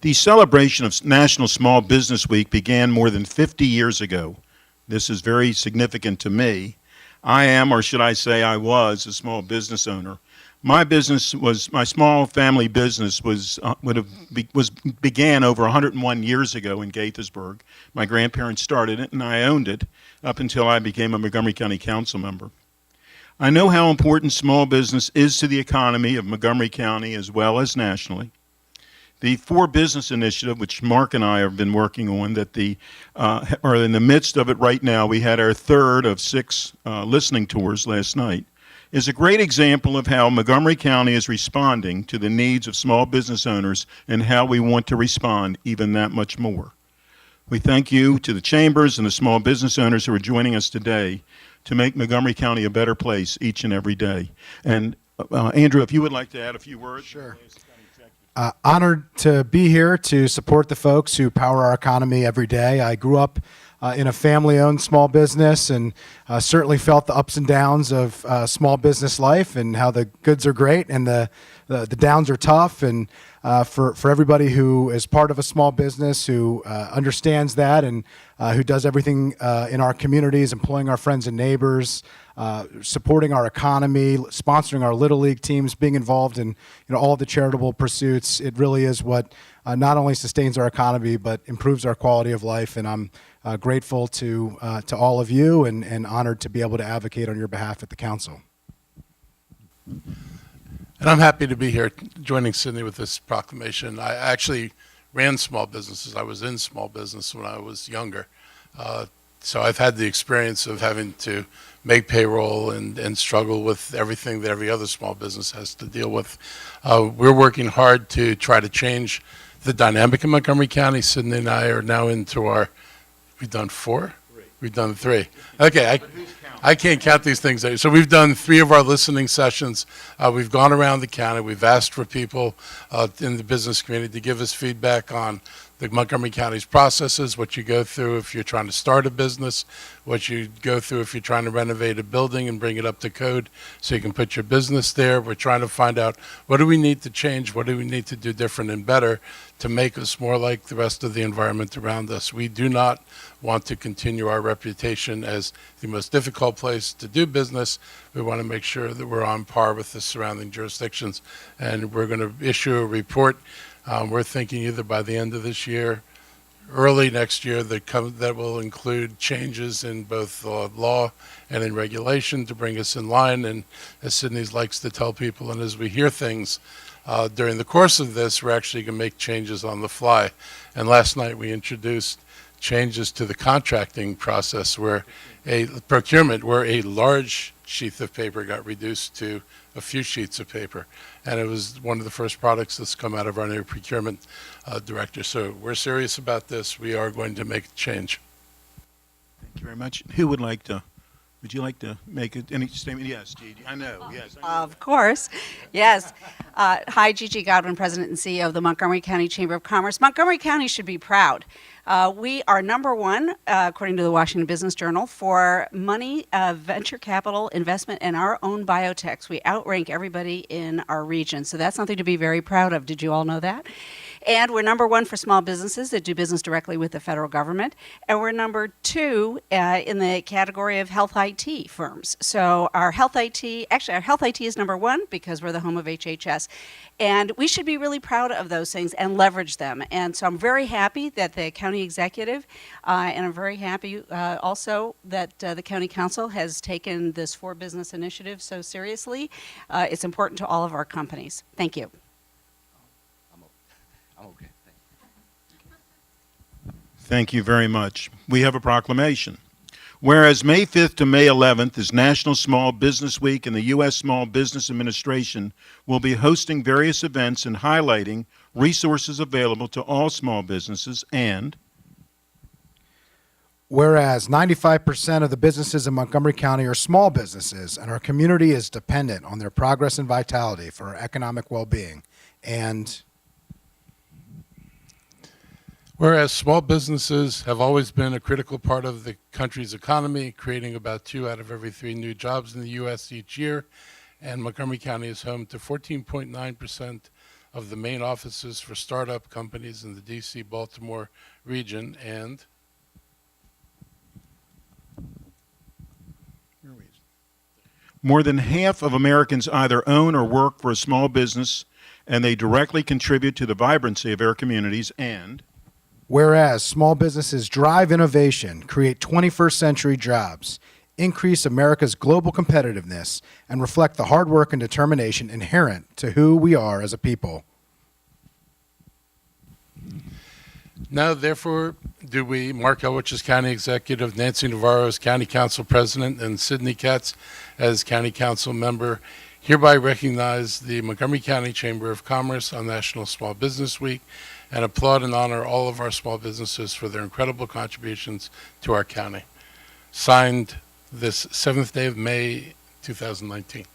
The celebration of National Small Business Week began more than 50 years ago. This is very significant to me. I am, or should I say I was, a small business owner. My small family business began over 101 years ago in Gaithersburg. My grandparents started it, and I owned it up until I became a Montgomery County Council member. I know how important small business is to the economy of Montgomery County as well as nationally. The For Business Initiative, which Mark and I have been working on, that are in the midst of it right now. We had our third of 6 listening tours last night, is a great example of how Montgomery County is responding to the needs of small business owners and how we want to respond even that much more. We thank you to the chambers and the small business owners who are joining us today to make Montgomery County a better place each and every day. And Andrew, if you would like to add a few words. Sure. Honored to be here to support the folks who power our economy every day. I grew up in a family-owned small business and certainly felt the ups and downs of small business life and how the goods are great and the downs are tough. And for everybody who is part of a small business, who understands that and who does everything in our communities, employing our friends and neighbors, supporting our economy, sponsoring our Little League teams, being involved in all the charitable pursuits. It really is what not only sustains our economy but improves our quality of life. And I'm grateful to all of you and honored to be able to advocate on your behalf at the council. And I'm happy to be here joining Sydney with this proclamation. I actually ran small businesses. I was in small business when I was younger. So I've had the experience of having to make payroll and struggle with everything that every other small business has to deal with. We're working hard to try to change the dynamic in Montgomery County. Sydney and I are now into we've done 4? 3. We've done 3. Okay, I can't count these things. So we've done 3 of our listening sessions. We've gone around the county. We've asked for people in the business community to give us feedback on the Montgomery County's processes, what you go through if you're trying to start a business, what you go through if you're trying to renovate a building and bring it up to code so you can put your business there. We're trying to find out what do we need to change, what do we need to do different and better to make us more like the rest of the environment around us. We do not want to continue our reputation as the most difficult place to do business. We want to make sure that we're on par with the surrounding jurisdictions, and we're going to issue a report. We're thinking either by the end of this year, early next year, that will include changes in both law and in regulation to bring us in line. And as Sydney likes to tell people, and as we hear things during the course of this, we're actually going to make changes on the fly. And last night we introduced changes to the contracting process where a large sheath of paper got reduced to a few sheets of paper. And it was one of the first products that's come out of our new procurement director. So we're serious about this. We are going to make a change. Thank you very much. Who would like to? Would you like to make any statement? Yes, Gigi. I know. Yes. Of course. Yes. Hi, Gigi Godwin, President and CEO of the Montgomery County Chamber of Commerce. Montgomery County should be proud. We are #1, according to the Washington Business Journal, for money, venture capital investment in our own biotechs. We outrank everybody in our region. So that's something to be very proud of. Did you all know that? And we're #1 for small businesses that do business directly with the federal government. And we're #2 in the category of health IT firms. So our health IT is #1 because we're the home of HHS. And we should be really proud of those things and leverage them. And so I'm very happy that the county executive, and I'm very happy also that the county council has taken this For Business initiative so seriously. It's important to all of our companies. Thank you. I'm okay. Thank you very much. We have a proclamation. Whereas May 5th to May 11th is National Small Business Week, and the U.S. Small Business Administration will be hosting various events and highlighting resources available to all small businesses. And whereas 95% of the businesses in Montgomery County are small businesses, and our community is dependent on their progress and vitality for our economic well-being. And whereas small businesses have always been a critical part of the country's economy, creating about 2 out of every 3 new jobs in the U.S. each year, and Montgomery County is home to 14.9% of the main offices for startup companies in the DC-Baltimore region, and more than half of Americans either own or work for a small business, and they directly contribute to the vibrancy of our communities. And whereas small businesses drive innovation, create 21st century jobs, increase America's global competitiveness, and reflect the hard work and determination inherent to who we are as a people. now, therefore, do we, Mark Elrich as County Executive, Nancy Navarro as County Council President, and Sidney Katz as County Council Member, hereby recognize the Montgomery County Chamber of Commerce on National Small Business Week and applaud and honor all of our small businesses for their incredible contributions to our county. Signed this 7th day of May, 2019.